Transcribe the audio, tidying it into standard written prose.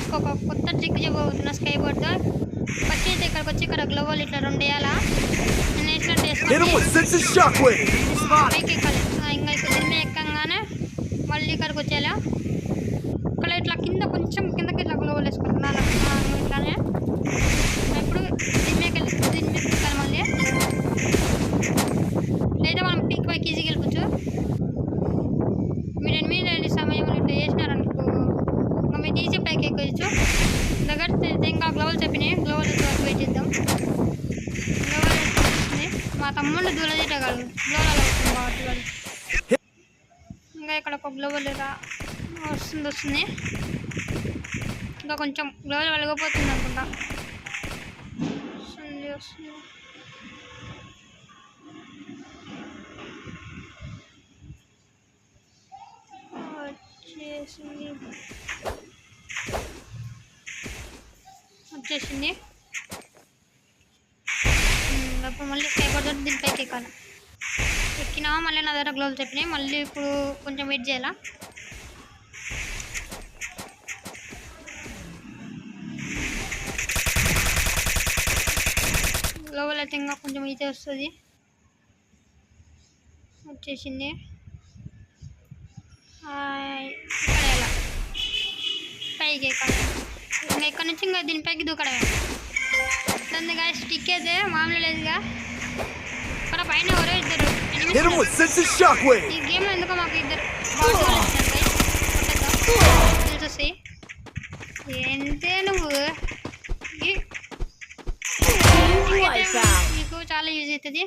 మీకు ఒక కొత్త ట్రిక్ చెప్పబోతున్నా స్కై బోర్డ్తో. ఫస్ట్ అయితే ఇక్కడికి వచ్చి ఇక్కడ గ్లోవల్ ఇట్లా 2 వేయాలా, నేను వేసినట్టు పైకి ఎక్కాలి. ఇంకా ఇక్కడ కింద ఎక్కగానే మళ్ళీ ఇక్కడికి వచ్చేలా ఇక్కడ ఇట్లా కింద కొంచెం కిందకి ఇట్లా గ్లోవల్ వేసుకుంటున్నాను ఇట్లానే. ఇప్పుడు దీని మీద ఎక్కాలి మళ్ళీ, లేదా మనం పీక్ పైకి ఈజీగా వెళ్ళిపోవచ్చు. మీరు ఎనిమిది సమయంలో ఇట్లా చేసినారనుకో ఇంకా మీరు ఈజీ పైకి ఎక్కొచ్చు. దగ్గర ఇంకా గ్లోవల్ చెప్పినాయి, గ్లోవల్ వెయిట్ చేద్దాం. గ్లోవల్ వస్తుంది, మా తమ్ముళ్ళు దూరజేయగలరు గ్లోవల్ అవుతుంది కాబట్టి వాళ్ళు. ఇంకా ఇక్కడ ఒక గ్లోవల్ వస్తుంది. ఇంకా కొంచెం గ్లోవల్ వెలగపోతుంది అనుకుంటా. వస్తుంది వచ్చేసింది. అప్పుడు మళ్ళీ స్కై బోర్డ్ దీని పైకి ఎక్కాలి. ఎక్కినా మళ్ళీ నా దగ్గర గ్లోవ్స్ చెప్పినాయి. మళ్ళీ ఇప్పుడు కొంచెం వెయిట్ చేయాలా. గ్లోవల్ అయితే ఇంకా కొంచెం ఈజీ వస్తుంది. వచ్చేసింది. ఇక్కడ ఎలా పైకి ఎక్కాలి. ఇంకా ఇక్కడ నుంచి ఇంకా దీనిపైకి దూకడమే. దాన్ని గా స్టిక్ అయితే మామూలు లేదుగా. ఇక్కడ పైన ఎవరో ఇద్దరు ఈ గేమ్లో ఎందుకో మాకు ఇద్దరు తెలిసి ఎంతే నువ్వు మీకు చాలా యూజ్ అవుతుంది.